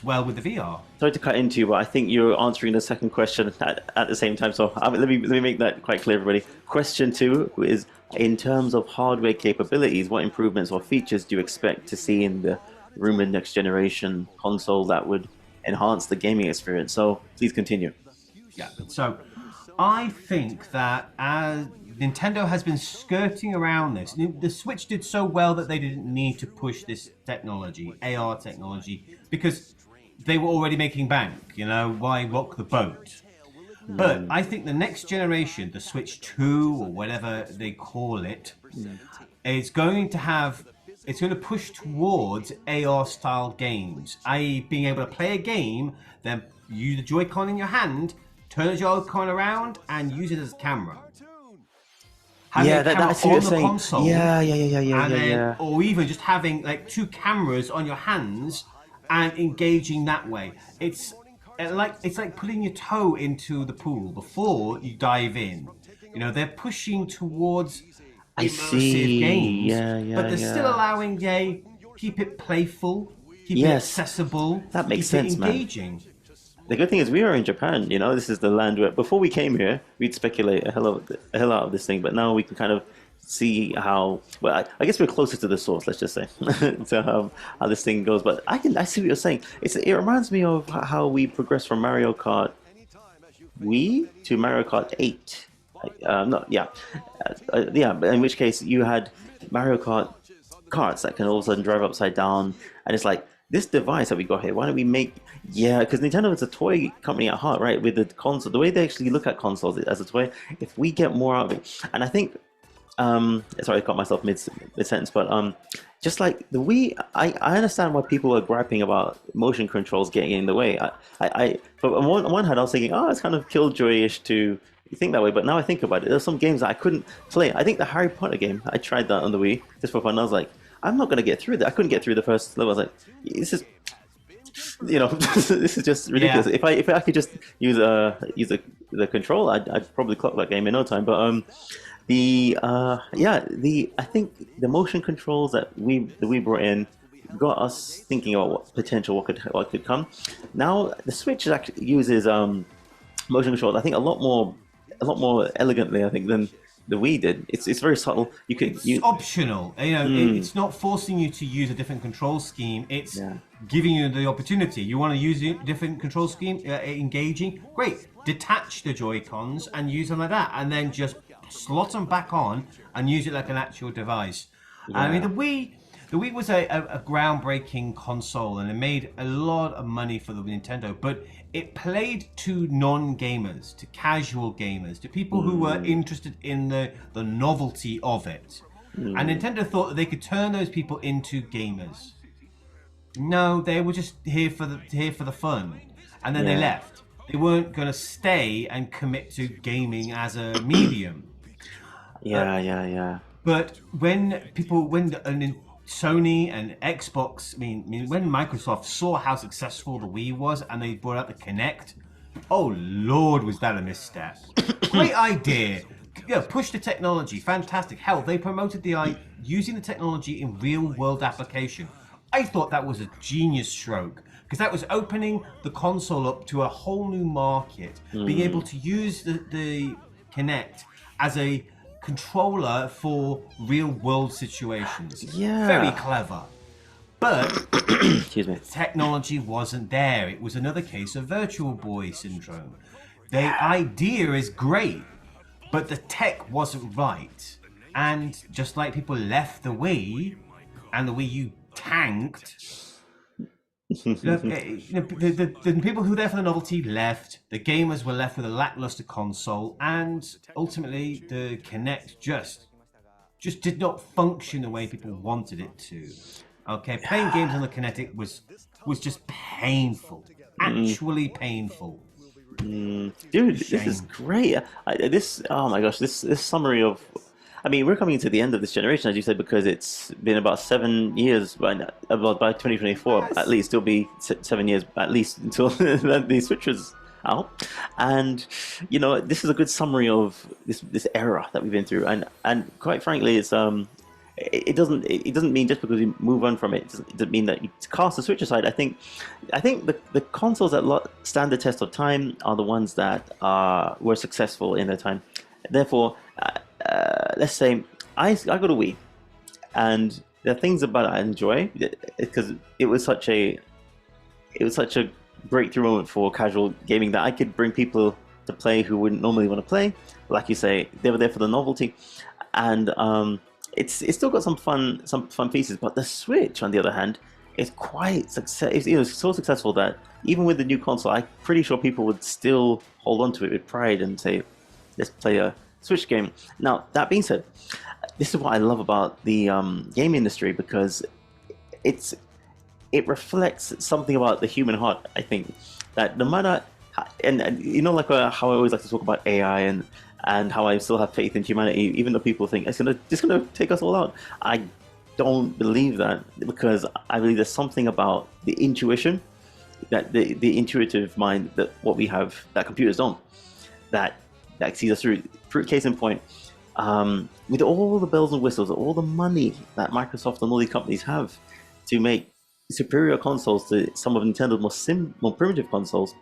well with the VR. Sorry to cut into you, but I think you're answering the second question at the same time. So let me make that quite clear, everybody. Question two is, in terms of hardware capabilities, what improvements or features do you expect to see in the rumored next generation console that would enhance the gaming experience? So please continue. Yeah. So I think that as Nintendo has been skirting around this, the Switch did so well that they didn't need to push this technology, AR technology, because they were already making bank. You know, why rock the boat? But I think the next generation, the Switch 2 or whatever they call it, is going to have. It's going to push towards AR style games, i.e., being able to play a game, then use the Joy-Con in your hand, turn the Joy-Con around, and use it as a camera. Having Yeah, a camera that's what on you're the saying. console, and then, or even just having like two cameras on your hands and engaging that way. It's like putting your toe into the pool before you dive in. You know, they're pushing towards I immersive see. games, Yeah, but yeah, they're still yeah. allowing keep it playful, keep it Yes, accessible, that makes keep it sense, man. engaging. The good thing is we are in Japan. You know, this is the land where before we came here, we'd speculate a hell out of this thing, but now we can kind of see how. Well, I guess we're closer to the source. Let's just say to how this thing goes. But I see what you're saying. It reminds me of how we progressed from Mario Kart Wii to Mario Kart 8. No, yeah, yeah. But in which case you had Mario Kart carts that can all of a sudden drive upside down, and it's like this device that we got here. Why don't we make? Yeah, because Nintendo is a toy company at heart, right? With the console, the way they actually look at consoles as a toy. If we get more out of it, and I think sorry, I caught myself mid sentence, but just like the Wii, I understand why people are griping about motion controls getting in the way. But on one hand, I was thinking, oh, it's kind of killjoy-ish to think that way. But now I think about it, there's some games that I couldn't play. I think the Harry Potter game, I tried that on the Wii just for fun. I was like, I'm not gonna get through that. I couldn't get through the first level. I was like, this is, this is just ridiculous. Yeah, If I could just use the control, I'd probably clock that game in no time. But I think the motion controls that we brought in got us thinking about what could come. Now the Switch actually uses motion controls. I think a lot more elegantly. I think than the Wii did. It's very subtle. You could it's you optional. You know, it's not forcing you to use a different control scheme. It's yeah giving you the opportunity. You want to use a different control scheme, engaging. Great. Detach the Joy Cons and use them like that, and then just slot them back on and use it like an actual device. I mean, yeah the Wii was a groundbreaking console, and it made a lot of money for the Nintendo, but it played to non-gamers, to casual gamers, to people who were interested in the novelty of it. And Nintendo thought that they could turn those people into gamers. No, they were just here for the fun, and then they yeah left. They weren't going to stay and commit to gaming as a medium. Uh, yeah. but Sony and Xbox, I mean, when Microsoft saw how successful the Wii was and they brought out the Kinect, oh Lord, was that a misstep? Great idea. Yeah, push the technology, fantastic. Hell, they promoted using the technology in real world application. I thought that was a genius stroke because that was opening the console up to a whole new market, being able to use the Kinect as a controller for real world situations. Very Yeah. clever. But Excuse me. technology wasn't there. It was another case of Virtual Boy syndrome. The idea is great, but the tech wasn't right. And just like people left the Wii, and the Wii U tanked, the people who were there for the novelty left. The gamers were left with a lackluster console, and ultimately the Kinect just did not function the way people wanted it to. Okay, playing games on the Kinetic was just painful, actually painful. Dude, this is Shame. great. Oh my gosh, this summary of, I mean, we're coming to the end of this generation, as you said, because it's been about 7 years by 2024, at Yes. least. It'll be 7 years at least until the Switch is out. And this is a good summary of this era that we've been through. And quite frankly, it doesn't mean just because you move on from it doesn't mean that you cast the Switch aside. I think the consoles that stand the test of time are the ones that were successful in their time. Therefore, let's say I got a Wii, and there are things about it I enjoy because it was such a breakthrough moment for casual gaming that I could bring people to play who wouldn't normally want to play. Like you say, they were there for the novelty, and it's still got some fun pieces. But the Switch, on the other hand, is quite success. It was so successful that even with the new console, I'm pretty sure people would still hold on to it with pride and say, "Let's play a Switch game." Now, that being said, this is what I love about the game industry because it reflects something about the human heart. I think that no matter, and you know, like how I always like to talk about AI and how I still have faith in humanity, even though people think it's just gonna take us all out. I don't believe that because I believe there's something about the intuition, that the intuitive mind that what we have that computers don't, that sees us through. Case in point, with all the bells and whistles, all the money that Microsoft and all these companies have to make superior consoles to some of Nintendo's more primitive consoles,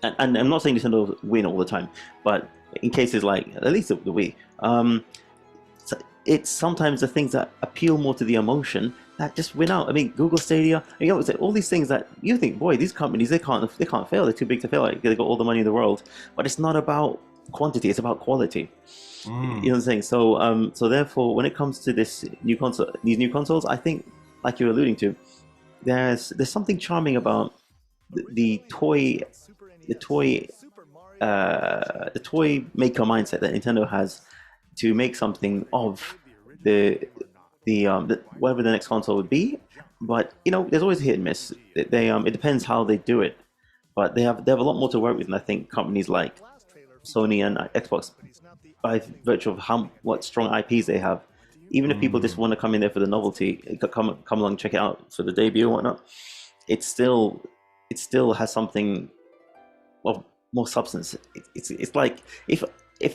and I'm not saying Nintendo win all the time, but in cases like at least the Wii, it's sometimes the things that appeal more to the emotion that just win out. I mean, Google Stadia, you know, all these things that you think, boy, these companies they can't fail. They're too big to fail. Like, they got all the money in the world, but it's not about quantity; it's about quality. You know what I'm saying? So therefore, when it comes to these new consoles, I think, like you're alluding to, there's something charming about the toy maker mindset that Nintendo has to make something of the whatever the next console would be. But you know, there's always a hit and miss. It depends how they do it, but they have a lot more to work with, and I think companies like Sony and Xbox, by virtue of what strong IPs they have, even if people just want to come in there for the novelty, come along, check it out for the debut and whatnot, it still has something of more substance. It's like if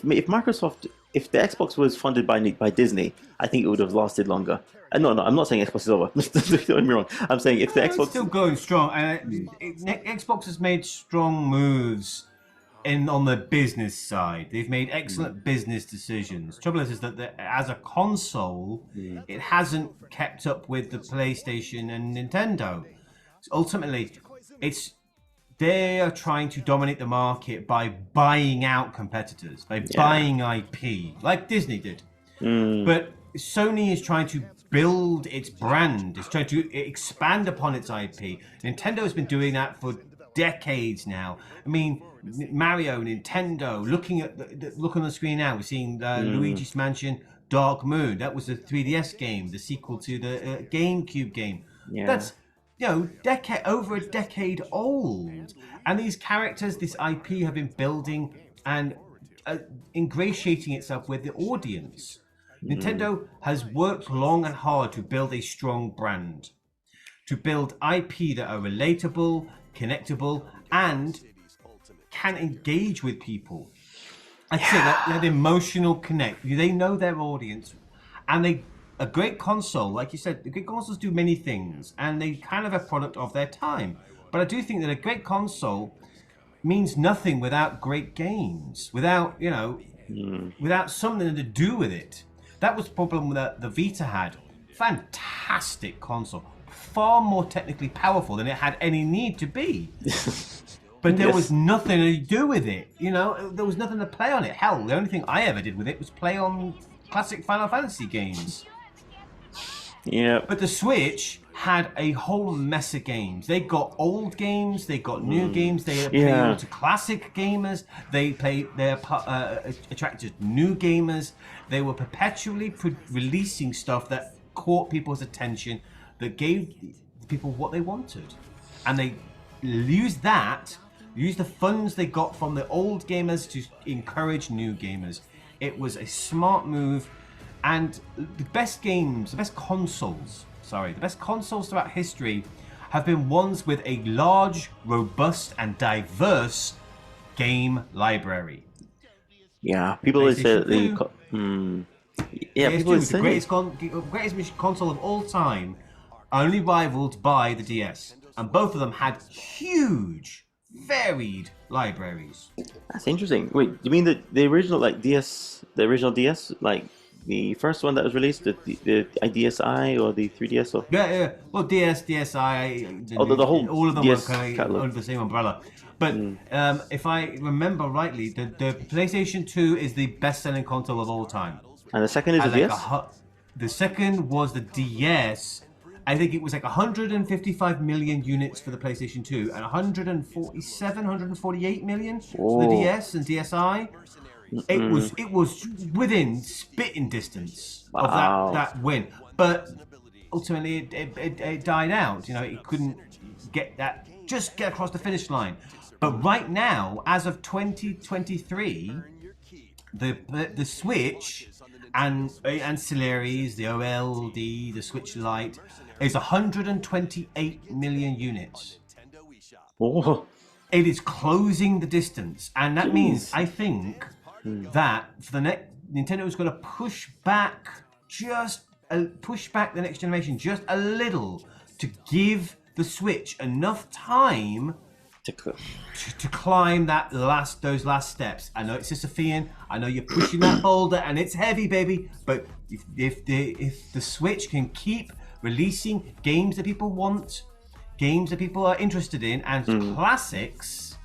Microsoft, if the Xbox was funded by Disney, I think it would have lasted longer. No, I'm not saying Xbox is over. Don't get me wrong. I'm saying if the Xbox It's still going strong, and Xbox has made strong moves on the business side. They've made excellent business decisions. Trouble is that as a console, it hasn't kept up with the PlayStation and Nintendo. So ultimately, they are trying to dominate the market by buying out competitors, by buying IP, like Disney did. But Sony is trying to build its brand. It's trying to expand upon its IP. Nintendo has been doing that for decades now. I mean, Mario, Nintendo, look on the screen now, we're seeing Luigi's Mansion Dark Moon. That was a 3DS game, the sequel to the GameCube game. That's over a decade old, and these characters, this IP, have been building and ingratiating itself with the audience. Nintendo has worked long and hard to build a strong brand, to build IP that are relatable, connectable, and can engage with people. I say that emotional connect. They know their audience, and a great console, like you said, the great consoles do many things, and they kind of a product of their time. But I do think that a great console means nothing without great games, without without something to do with it. That was the problem that the Vita had. Fantastic console, far more technically powerful than it had any need to be. But there was nothing to do with it. There was nothing to play on it. Hell, the only thing I ever did with it was play on classic Final Fantasy games. Yeah. But the Switch had a whole mess of games. They got old games, they got new games, they appealed to classic gamers, they attracted new gamers. They were perpetually releasing stuff that caught people's attention, that gave people what they wanted. And they used the funds they got from the old gamers to encourage new gamers. It was a smart move, and the best consoles throughout history have been ones with a large, robust, and diverse game library. Yeah, people always say that Yeah, people PS2 are was the saying. greatest console of all time, only rivaled by the DS. And both of them had huge, varied libraries. That's interesting. Wait, you mean the original like DS, the original DS, like the first one that was released, the DSi or the 3DS or Yeah, yeah. Well, DS, DSi, oh the whole all of them were DS kind of catalog? under the same umbrella. But if I remember rightly, the PlayStation 2 is the best-selling console of all time. And the second is the At like DS. the second was the DS. I think it was like 155 million units for the PlayStation 2 and 147, 148 million for the Oh, DS and DSi. It was within spitting distance of wow. that win, but ultimately it died out. You know, it couldn't get across the finish line. But right now, as of 2023, the Switch and ancillaries, the OLED, the Switch Lite, is 128 million units. Oh, It is closing the distance, and that means jeez. I think that for the next Nintendo is going to push back the next generation just a little to give the Switch enough time to climb those last steps. I know it's Sisyphean. I know you're pushing that boulder and it's heavy, baby. But if the Switch can keep releasing games that people want, games that people are interested in, and classics,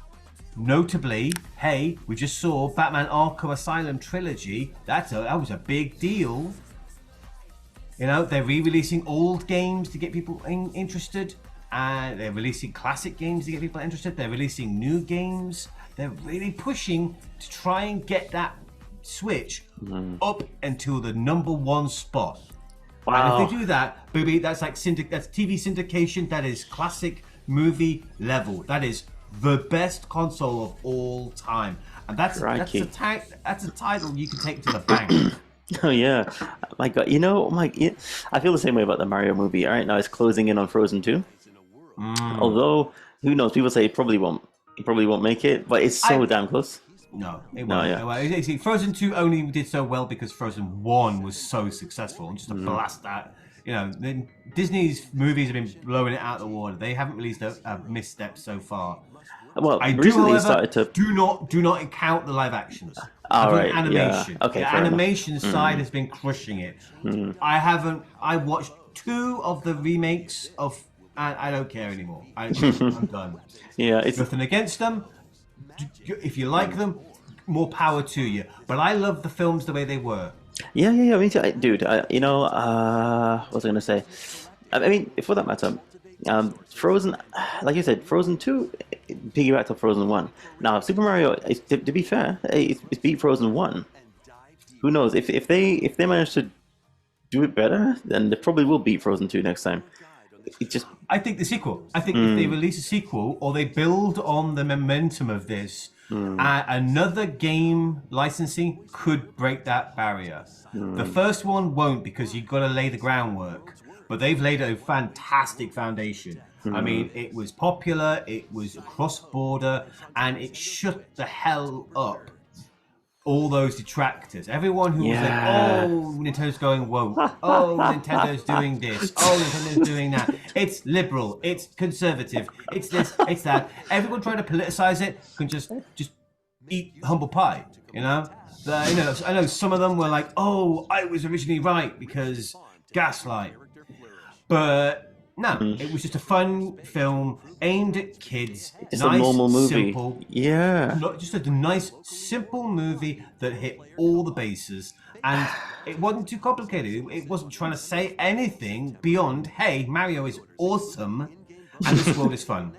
notably, hey, we just saw Batman Arkham Asylum trilogy. That was a big deal. You know, they're re-releasing old games to get people interested. And they're releasing classic games to get people interested. They're releasing new games. They're really pushing to try and get that Switch up until the #1 spot. Wow. And if they do that, baby, that's like that's TV syndication. That is classic movie level. That is the best console of all time. And that's a title you can take to the bank. Oh yeah, my God! You know, I feel the same way about the Mario movie. All right, now it's closing in on Frozen 2. Although, who knows? People say it probably won't make it, but it's so damn close. No, it No, won't. yeah. See, Frozen 2 only did so well because Frozen 1 was so successful. And just to blast that, you know, Disney's movies have been blowing it out of the water. They haven't released a misstep so far. Well, I do, recently it however, started to. do not count the live actions. All right, Animation. yeah. Okay, The fair enough. animation side has been crushing it. I watched 2 of the remakes of, and I don't care anymore. I'm done. Yeah, it's Nothing against them. If you like them, more power to you. But I love the films the way they were. yeah. Me too, dude. You know, what was I gonna say? I mean, for that matter, Frozen, like you said, Frozen 2 piggybacked off Frozen 1. Now, Super Mario, to be fair, it's beat Frozen 1. Who knows? If they manage to do it better, then they probably will beat Frozen 2 next time. It just I think the sequel. I think if they release a sequel or they build on the momentum of this, another game licensing could break that barrier. The first one won't because you've got to lay the groundwork. But they've laid a fantastic foundation. I mean, it was popular, it was cross-border, and it shut the hell up all those detractors. Everyone who was like, oh, Nintendo's going woke. Oh, Nintendo's doing this. Oh, Nintendo's doing that. It's liberal. It's conservative. It's this. It's that. Everyone trying to politicize it can just eat humble pie. You know. I know some of them were like, oh, I was originally right because gaslight. But no, it was just a fun film aimed at kids. It's a normal movie. Simple, Yeah. not just a nice, simple movie that hit all the bases, and it wasn't too complicated. It wasn't trying to say anything beyond, "Hey, Mario is awesome, and this world is fun."